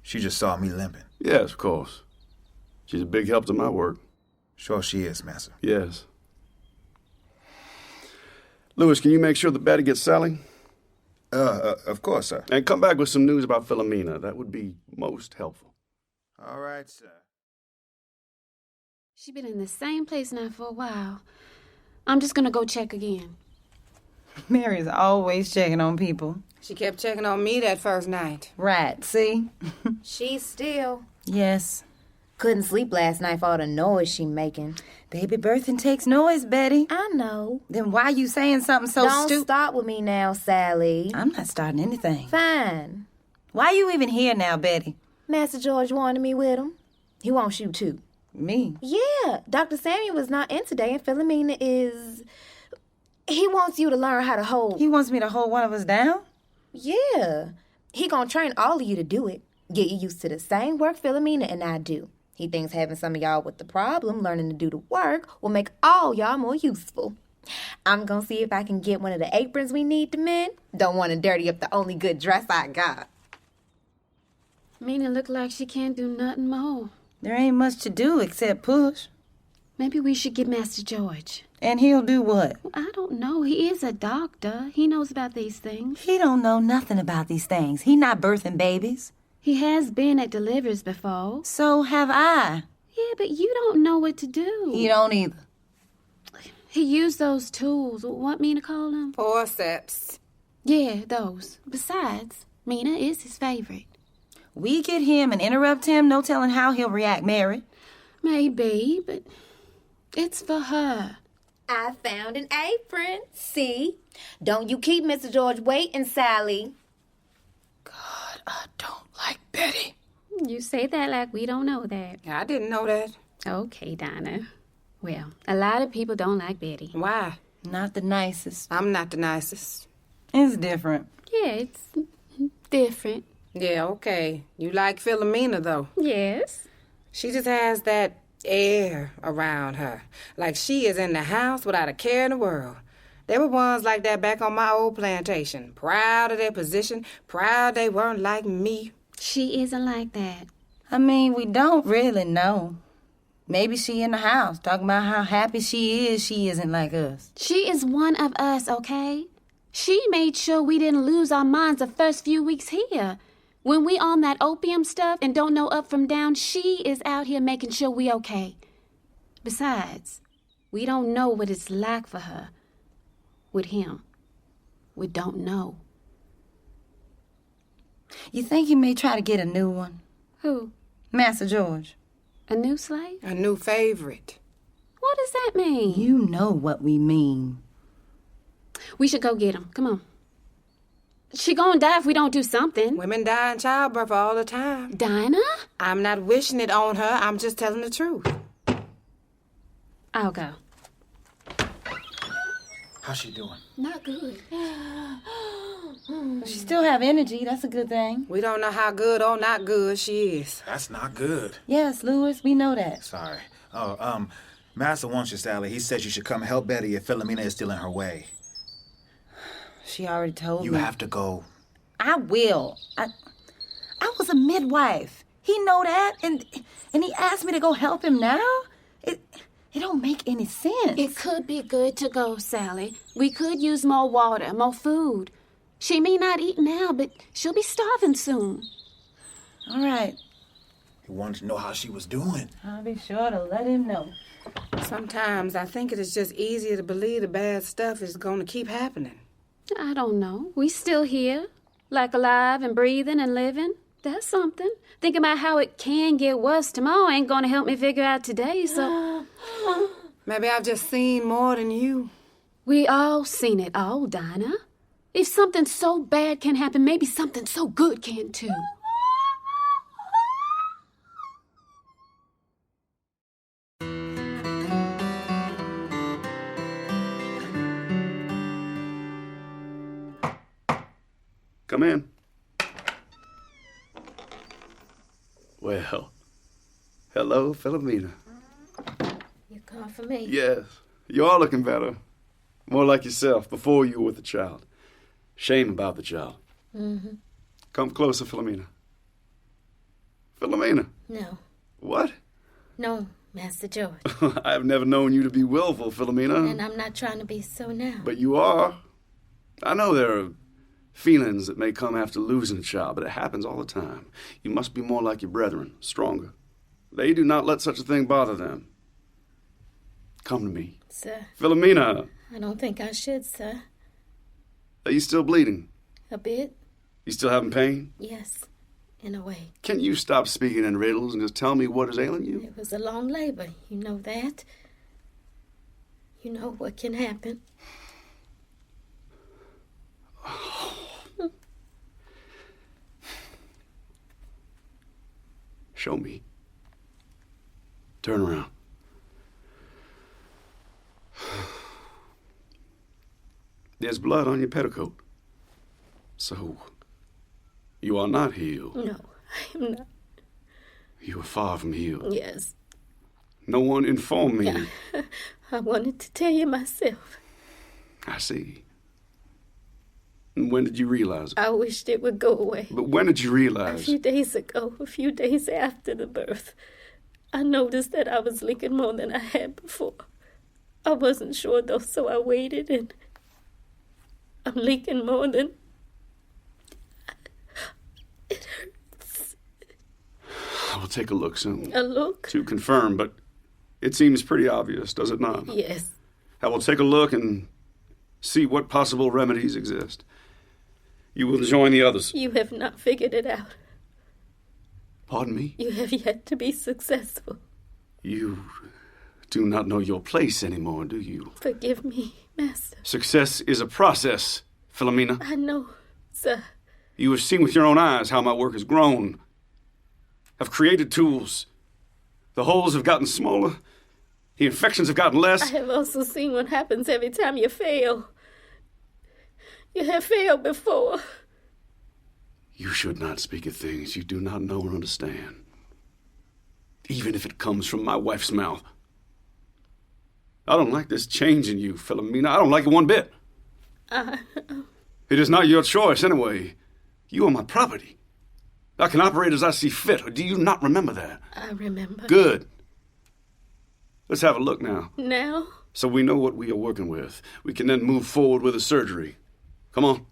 She just saw me limping. Yes, of course. She's a big help to my work. Sure she is, massa. Yes. Louis, can you make sure that Betty gets Sally? Of course, sir. And come back with some news about Philomena. That would be most helpful. All right, sir. She's been in the same place now for a while. I'm just gonna go check again. Mary's always checking on people. She kept checking on me that first night. Right, see? She's still. Yes. Couldn't sleep last night for all the noise she making. Baby birthing takes noise, Betty. I know. Then why you saying something so Don't stupid? start with me now, Sally. I'm not starting anything. Fine. Why you even here now, Betty? Master George wanted me with him. He wants you too. Me? Yeah. Dr. Samuel was not in today, and Philomena is... He wants you to learn how to hold. He wants me to hold one of us down? Yeah. He gonna train all of you to do it. Get you used to the same work Philomena and I do. He thinks having some of y'all with the problem learning to do the work will make all y'all more useful. I'm gonna see if I can get one of the aprons we need to mend. Don't want to dirty up the only good dress I got. Mina look like she can't do nothing more. There ain't much to do except push. Maybe we should get Master George. And he'll do what? Well, I don't know. He is a doctor. He knows about these things. He don't know nothing about these things. He not birthing babies. He has been at deliveries before. So have I. Yeah, but you don't know what to do. He don't either. He used those tools. Want me to call them? Forceps. Yeah, those. Besides, Mina is his favorite. We get him and interrupt him, no telling how he'll react, Mary. Maybe, but it's for her. I found an apron. See? Don't you keep Mr. George waiting, Sally. God, I don't like Betty. You say that like we don't know that. I didn't know that. Okay, Dinah. Well, a lot of people don't like Betty. Why? Not the nicest. I'm not the nicest. It's different. Yeah, it's different. Yeah, okay. You like Philomena, though. Yes. She just has that air around her. Like she is in the house without a care in the world. There were ones like that back on my old plantation. Proud of their position. Proud they weren't like me. She isn't like that. I mean, we don't really know. Maybe she in the house talking about how happy she isn't like us. She is one of us, okay? She made sure we didn't lose our minds the first few weeks here. When we on that opium stuff and don't know up from down, she is out here making sure we okay. Besides, we don't know what it's like for her. With him, we don't know. You think he may try to get a new one? Who? Master George. A new slave? A new favorite. What does that mean? You know what we mean. We should go get him. Come on. She gonna die if we don't do something. Women die in childbirth all the time. Dinah? I'm not wishing it on her. I'm just telling the truth. I'll go. How's she doing? Not good. She still have energy. That's a good thing. We don't know how good or not good she is. That's not good. Yes, Louis, we know that. Sorry. Master wants you, Sally. He says you should come help Betty if Philomena is still in her way. She already told me. You have to go. I will. I was a midwife. He know that, and he asked me to go help him now? It don't make any sense. It could be good to go, Sally. We could use more water, more food. She may not eat now, but she'll be starving soon. All right. He wanted to know how she was doing. I'll be sure to let him know. Sometimes I think it is just easier to believe the bad stuff is going to keep happening. I don't know. We still here, like alive and breathing and living. That's something. Thinking about how it can get worse tomorrow ain't gonna help me figure out today, so... Maybe I've just seen more than you. We all seen it all, Dinah. If something so bad can happen, maybe something so good can too. Come in. Well, Hello, Philomena. You called for me? Yes. You are looking better. More like yourself before you were with the child. Shame about the child. Mm-hmm. Come closer, Philomena. Philomena. No. What? No, Master George. I've never known you to be willful, Philomena. And I'm not trying to be so now. But you are. I know there are feelings that may come after losing a child, but it happens all the time. You must be more like your brethren, stronger. They do not let such a thing bother them. Come to me. Sir. Philomena. I don't think I should, sir. Are you still bleeding? A bit? You still having pain? Yes, in a way. Can you stop speaking in riddles and just tell me what is ailing you? It was a long labor, you know that. You know what can happen. Show me. Turn around. There's blood on your petticoat. So, you are not healed. No, I am not. You are far from healed. Yes. No one informed me. I wanted to tell you myself. I see. And when did you realize it? I wished it would go away. But when did you realize? A few days ago, a few days after the birth. I noticed that I was leaking more than I had before. I wasn't sure, though, so I waited, and I'm leaking more than... It hurts. I will take a look soon. A look? To confirm, but it seems pretty obvious, does it not? Yes. I will take a look and see what possible remedies exist. You will join the others. You have not figured it out. Pardon me? You have yet to be successful. You do not know your place anymore, do you? Forgive me, Master. Success is a process, Philomena. I know, sir. You have seen with your own eyes how my work has grown. I've created tools. The holes have gotten smaller. The infections have gotten less. I have also seen what happens every time you fail. You have failed before. You should not speak of things you do not know or understand. Even if it comes from my wife's mouth. I don't like this change in you, Philomena. I don't like it one bit. It is not your choice, anyway. You are my property. I can operate as I see fit. Do you not remember that? I remember. Good. Let's have a look now. Now? So we know what we are working with. We can then move forward with the surgery. Come on.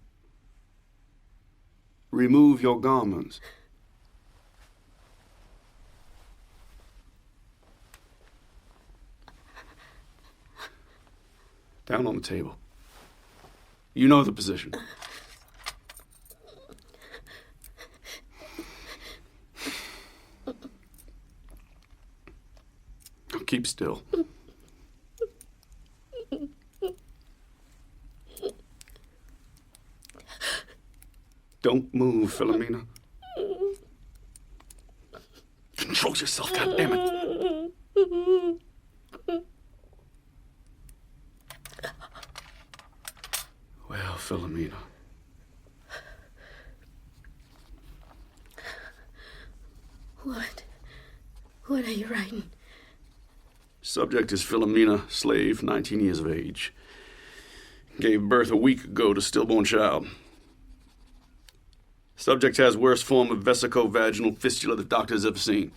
Remove your garments. Down on the table. You know the position. Keep still. Don't move, Philomena. Control yourself, goddammit. Well, Philomena. What are you writing? Subject is Philomena, slave, 19 years of age. Gave birth a week ago to stillborn child. Subject has worst form of vesico-vaginal fistula the doctor has ever seen.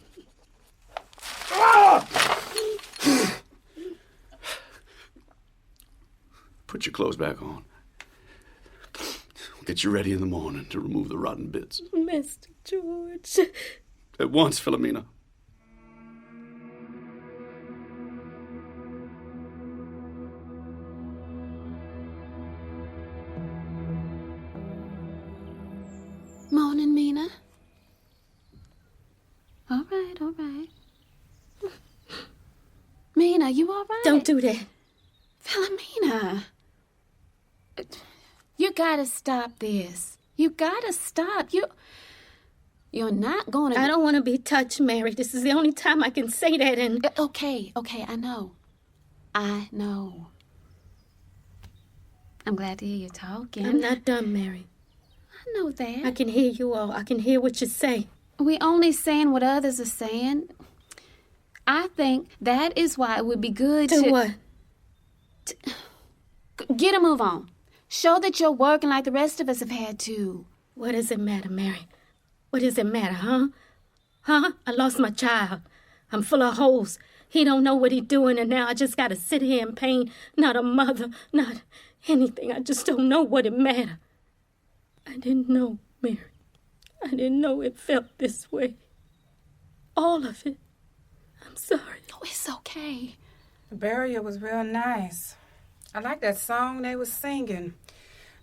Put your clothes back on. We'll get you ready in the morning to remove the rotten bits. Mr. George. At once, Philomena. Morning, Mina. All right. Mina, you all right? Don't do that. Philomena. You gotta stop this. You gotta stop. You're not gonna... I don't want to be touched, Mary. This is the only time I can say that and... Okay, I know. I'm glad to hear you talking. I'm not done, Mary. I know that. I can hear you all. I can hear what you say. We only saying what others are saying. I think that is why it would be good To what? Get a move on. Show that you're working like the rest of us have had to. What does it matter, Mary? What does it matter, huh? Huh? I lost my child. I'm full of holes. He don't know what he's doing, and now I just gotta sit here in pain. Not a mother, not anything. I just don't know what it matter. I didn't know, Mary. I didn't know it felt this way. All of it. I'm sorry. Oh, it's okay. The burial was real nice. I like that song they was singing.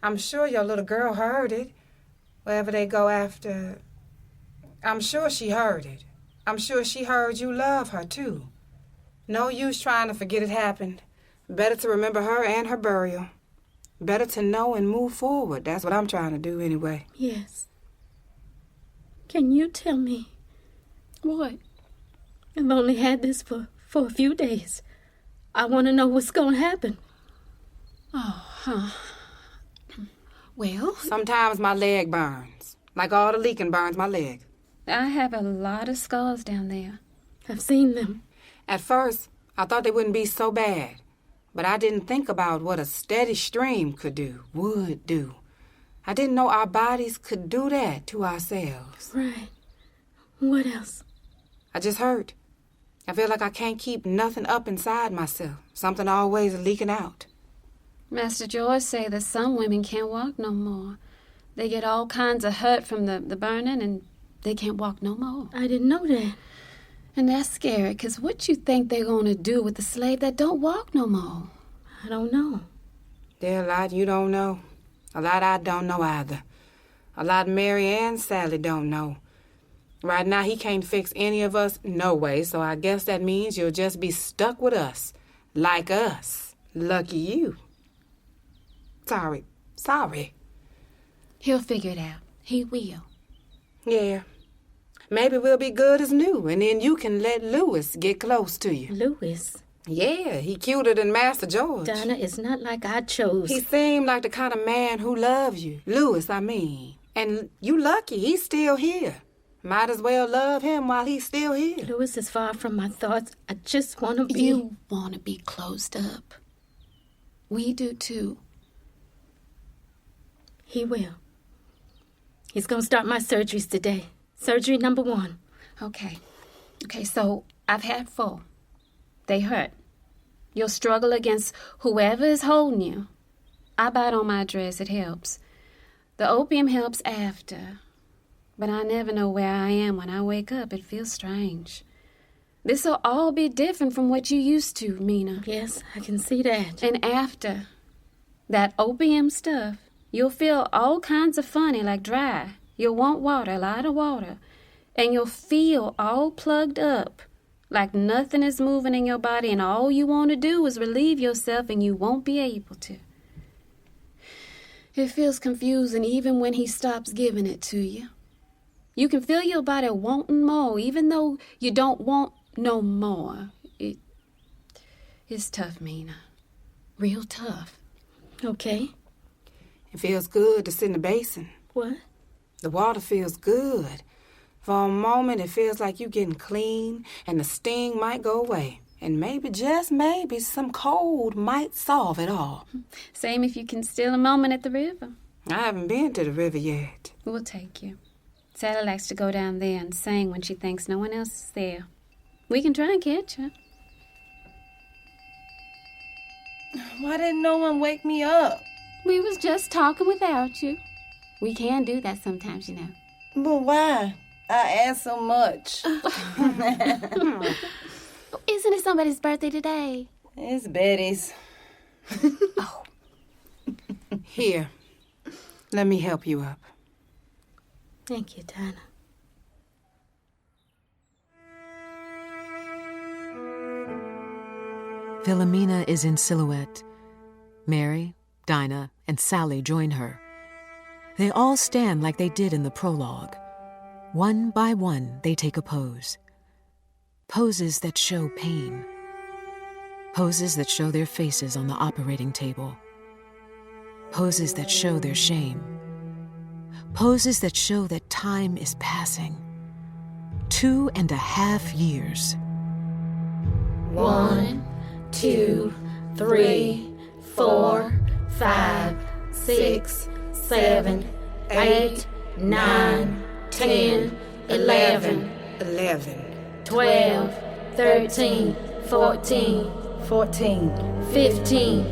I'm sure your little girl heard it. Wherever they go after... I'm sure she heard it. I'm sure she heard you love her, too. No use trying to forget it happened. Better to remember her and her burial. Better to know and move forward. That's what I'm trying to do anyway. Yes. Can you tell me? What? I've only had this for a few days. I want to know what's going to happen. Oh, huh. Well... Sometimes my leg burns. Like all the leaking burns my leg. I have a lot of scars down there. I've seen them. At first, I thought they wouldn't be so bad. But I didn't think about what a steady stream would do. I didn't know our bodies could do that to ourselves. Right. What else? I just hurt. I feel like I can't keep nothing up inside myself. Something always leaking out. Master George say that some women can't walk no more. They get all kinds of hurt from the burning and they can't walk no more. I didn't know that. And that's scary, because what you think they're going to do with the slave that don't walk no more? I don't know. There a lot you don't know. A lot I don't know either. A lot Mary and Sally don't know. Right now, he can't fix any of us no way, so I guess that means you'll just be stuck with us. Like us. Lucky you. Sorry. He'll figure it out. He will. Yeah. Maybe we'll be good as new, and then you can let Louis get close to you. Louis? Yeah, he cuter than Master George. Donna, it's not like I chose. He seemed like the kind of man who loves you. Louis, I mean. And you lucky, he's still here. Might as well love him while he's still here. Louis is far from my thoughts. I just want to be... You want to be closed up. We do, too. He will. He's going to start my surgeries today. Surgery number 1. Okay, so I've had 4. They hurt. You'll struggle against whoever is holding you. I bite on my dress, it helps. The opium helps after. But I never know where I am when I wake up. It feels strange. This'll all be different from what you used to, Mina. Yes, I can see that. And after that opium stuff, you'll feel all kinds of funny, like dry. You'll want water, a lot of water. And you'll feel all plugged up, like nothing is moving in your body, and all you want to do is relieve yourself, and you won't be able to. It feels confusing even when he stops giving it to you. You can feel your body wanting more, even though you don't want no more. It's tough, Mina. Real tough. Okay. It feels good to sit in the basin. What? The water feels good. For a moment, it feels like you're getting clean, and the sting might go away. And maybe, just maybe, some cold might solve it all. Same if you can steal a moment at the river. I haven't been to the river yet. We'll take you. Sally likes to go down there and sing when she thinks no one else is there. We can try and catch her. Why didn't no one wake me up? We was just talking without you. We can do that sometimes, you know. But why? I asked so much. Isn't it somebody's birthday today? It's Betty's. Oh. Here, let me help you up. Thank you, Donna. Philomena is in silhouette. Mary, Dinah, and Sally join her. They all stand like they did in the prologue. One by one, they take a pose. Poses that show pain. Poses that show their faces on the operating table. Poses that show their shame. Poses that show that time is passing. 2.5 years. 1, 2, 3, 4, 5, 6, 7, 8, 9, 10, 11, 12, 13, 14, 15,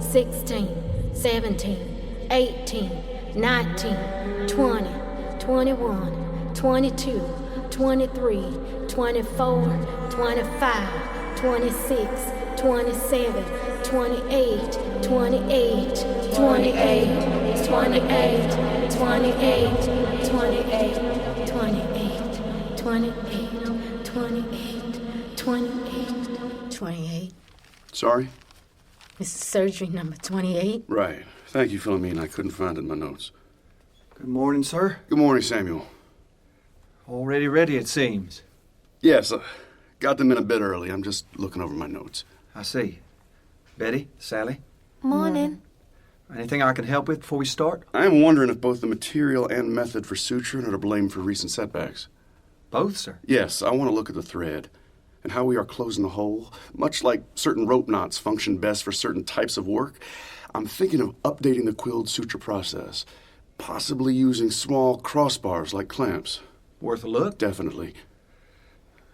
16, 17, 18, 19, 20, 21, 22, 23, 24, 25, 26, 27, 28, 28, 28, 28, 28, 28, 28. Sorry? This is surgery number 28. Right. Thank you, Philomena. I couldn't find it in my notes. Good morning, sir. Good morning, Samuel. Already ready, it seems. Yes, got them in a bit early. I'm just looking over my notes. I see. Betty, Sally, Morning. anything I can help with before we start? I am wondering if both the material and method for suturing are to blame for recent setbacks. Both, sir. Yes, I want to look at the thread and how we are closing the hole. Much like certain rope knots function best for certain types of work, I'm thinking of updating the quilled suture process, possibly using small crossbars like clamps. Worth a look? Definitely.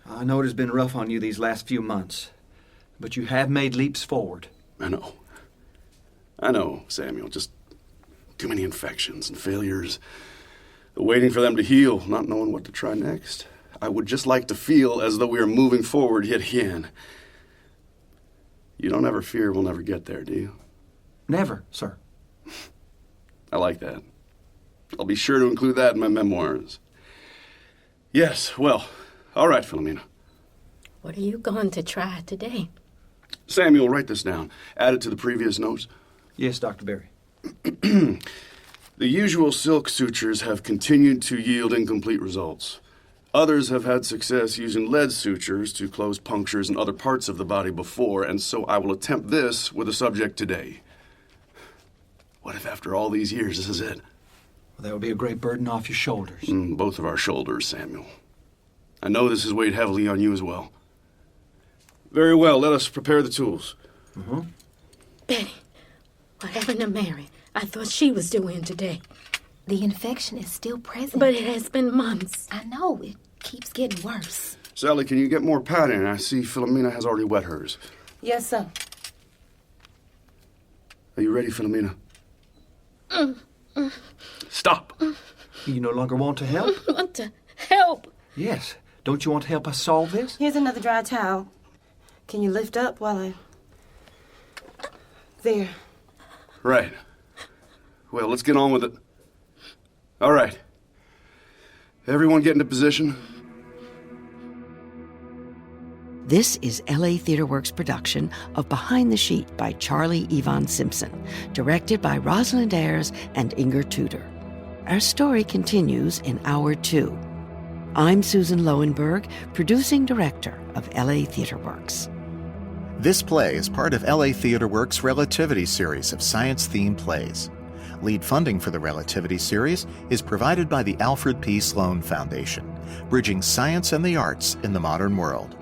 I know it has been rough on you these last few months, but you have made leaps forward. I know, Samuel. Just too many infections and failures. Waiting for them to heal, not knowing what to try next. I would just like to feel as though we are moving forward yet again. You don't ever fear we'll never get there, do you? Never, sir. I like that. I'll be sure to include that in my memoirs. Yes, well, all right, Philomena. What are you going to try today? Samuel, write this down. Add it to the previous notes. Yes, Dr. Berry. The usual silk sutures have continued to yield incomplete results. Others have had success using lead sutures to close punctures in other parts of the body before, and so I will attempt this with the subject today. What if after all these years this is it? Well, that would be a great burden off your shoulders. Both of our shoulders, Samuel. I know this has weighed heavily on you as well. Very well, let us prepare the tools. Betty, what happened to Mary? I thought she was due in today. The infection is still present. But it has been months. I know. It keeps getting worse. Sally, can you get more padding? I see Philomena has already wet hers. Yes, sir. Are you ready, Philomena? Stop. You no longer want to help? I want to help. Yes. Don't you want to help us solve this? Here's another dry towel. Can you lift up while I... There. Right. Well, let's get on with it. All right. Everyone get into position. This is LA Theatre Works' production of Behind the Sheet by Charly Evon Simpson, directed by Rosalind Ayres and Inger Tudor. Our story continues in Hour 2. I'm Susan Lowenberg, producing director of LA Theatre Works. This play is part of LA Theatre Works' Relativity Series of science-themed plays. Lead funding for the Relativity Series is provided by the Alfred P. Sloan Foundation, bridging science and the arts in the modern world.